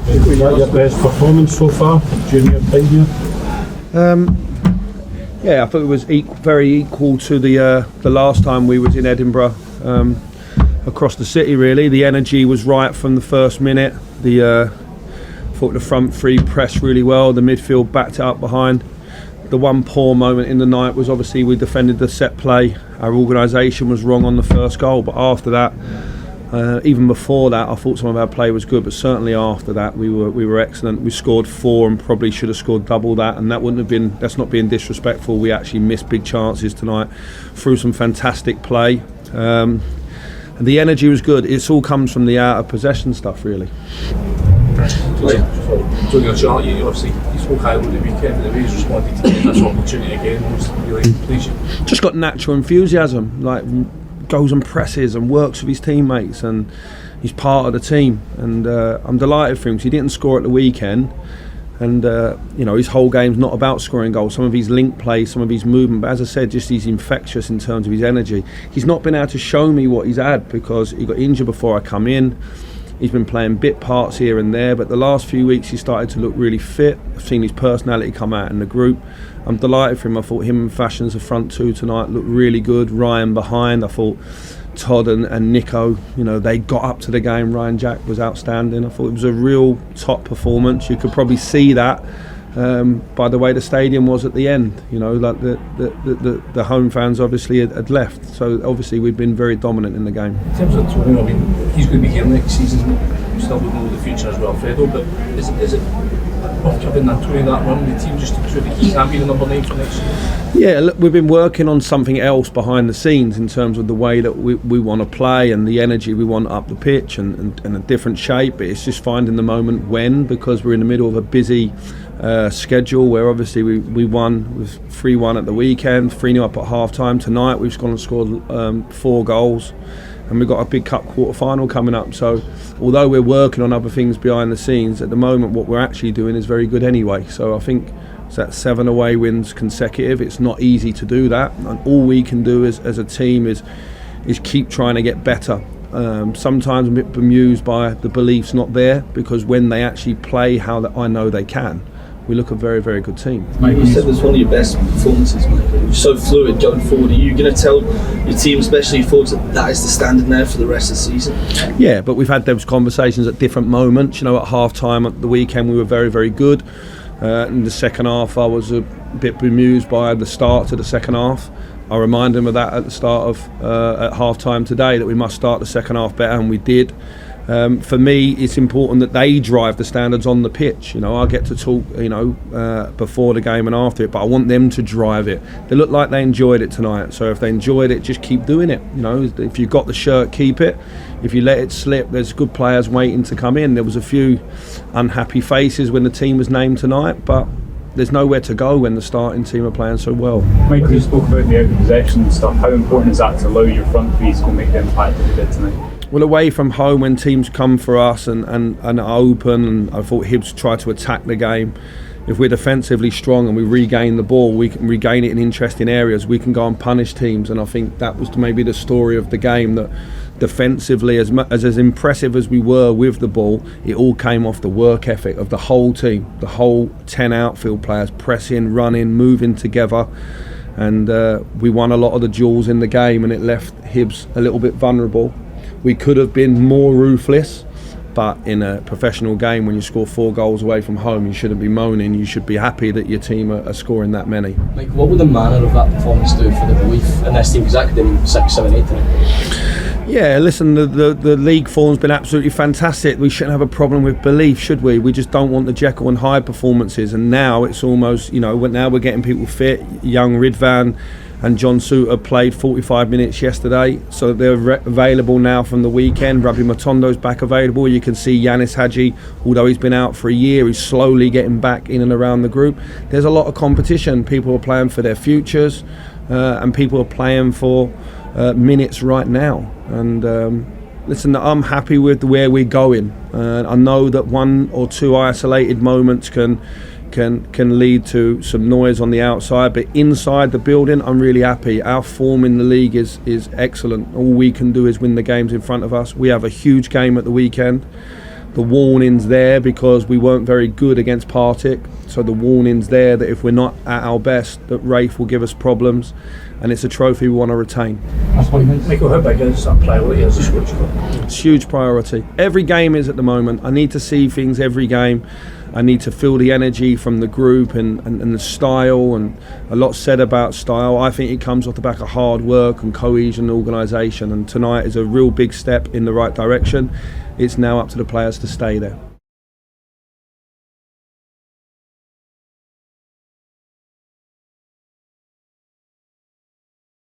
Was that your best performance so far, junior time here? Yeah, I thought it was very equal to the last time we was in Edinburgh, across the city. Really, the energy was right from the first minute. I thought the front three pressed really well. The midfield backed it up behind. The one poor moment in the night was obviously we defended the set play. Our organisation was wrong on the first goal, but after that, even before that, I thought some of our play was good. But certainly after that, we were excellent. We scored 4 and probably should have scored double that, and that wouldn't have been. That's not being disrespectful. We actually missed big chances tonight through some fantastic play. And the energy was good. It all comes from the out of possession stuff, really. Doing your chart, you obviously you spoke highly the weekend, but the way he's responded to this opportunity again was really pleasing. Just got natural enthusiasm, like goes and presses and works with his teammates, and he's part of the team. And I'm delighted for him because he didn't score at the weekend. And his whole game's not about scoring goals. Some of his link play, some of his movement, but as I said, just he's infectious in terms of his energy. He's not been able to show me what he's had because he got injured before I come in. He's been playing bit parts here and there, but the last few weeks he started to look really fit. I've seen his personality come out in the group. I'm delighted for him. I thought him and Fashions, the front two tonight, looked really good. Ryan behind. I thought Todd and Nico, they got up to the game. Ryan Jack was outstanding. I thought it was a real top performance. You could probably see that by the way the stadium was at the end. Like the home fans obviously had left. So obviously we've been very dominant in the game. In terms of Tony, he's going to be here next season. We still don't know the future as well, Fredo. But is it worth giving Tony that run the team just to prove that he can be the number 9 for next year? Yeah, look, we've been working on something else behind the scenes in terms of the way that we want to play and the energy we want up the pitch and a different shape. But it's just finding the moment when, because we're in the middle of a busy schedule where obviously we won with 3-1 at the weekend, 3-0 up at half time. Tonight we've gone and scored 4 goals, and we've got a big cup quarter final coming up. So although we're working on other things behind the scenes, at the moment what we're actually doing is very good anyway. So I think it's that 7 away wins consecutive. It's not easy to do that, and all we can do as a team is keep trying to get better. Sometimes I'm a bit bemused by the beliefs not there, because when they actually play how I know they can, we look a very, very good team. Mate, you said it was one of your best performances, mate. You're so fluid going forward. Are you going to tell your team, especially forwards, that is the standard now for the rest of the season? Yeah, but we've had those conversations at different moments. At half time at the weekend we were very, very good. In the second half I was a bit bemused by the start to the second half. I reminded them of that at the start of at half time today, that we must start the second half better, and we did. For me, it's important that they drive the standards on the pitch. I get to talk, before the game and after it, but I want them to drive it. They look like they enjoyed it tonight, so if they enjoyed it, just keep doing it. If you've got the shirt, keep it. If you let it slip, there's good players waiting to come in. There was a few unhappy faces when the team was named tonight, but there's nowhere to go when the starting team are playing so well. Mike, you spoke about the out of possession stuff. How important is that to allow your front three to go make the impact that they did tonight? Well, away from home, when teams come for us and are open, and I thought Hibs tried to attack the game. If we're defensively strong and we regain the ball, we can regain it in interesting areas. We can go and punish teams, and I think that was maybe the story of the game, that defensively, as impressive as we were with the ball, it all came off the work ethic of the whole team, the whole 10 outfield players pressing, running, moving together. And we won a lot of the duels in the game, and it left Hibs a little bit vulnerable. We could have been more ruthless, but in a professional game, when you score 4 goals away from home, you shouldn't be moaning. You should be happy that your team are scoring that many. Mike, what would the manner of that performance do for the belief in this team? Because that could have been 6, 7, 8 tonight. Yeah, listen, the league form's been absolutely fantastic. We shouldn't have a problem with belief, should we? We just don't want the Jekyll and Hyde performances. And now it's almost, now we're getting people fit. Young Ridvan and John Suter played 45 minutes yesterday, so they're available now from the weekend. Rabbi Matondo's back available. You can see Yanis Hadji, although he's been out for a year, he's slowly getting back in and around the group. There's a lot of competition. People are playing for their futures, and people are playing for minutes right now. And listen, I'm happy with where we're going. I know that 1 or 2 isolated moments can lead to some noise on the outside, but inside the building I'm really happy. Our form in the league is excellent. All we can do is win the games in front of us. We have a huge game at the weekend. The warning's there because we weren't very good against Partick, so the warning's there that if we're not at our best, that Rafe will give us problems, and it's a trophy we want to retain. Michael, how big is that priority as a Scottish club? It's a huge priority. Every game is at the moment. I need to see things every game. I need to feel the energy from the group and the style, and a lot said about style. I think it comes off the back of hard work and cohesion and organisation, and tonight is a real big step in the right direction. It's now up to the players to stay there.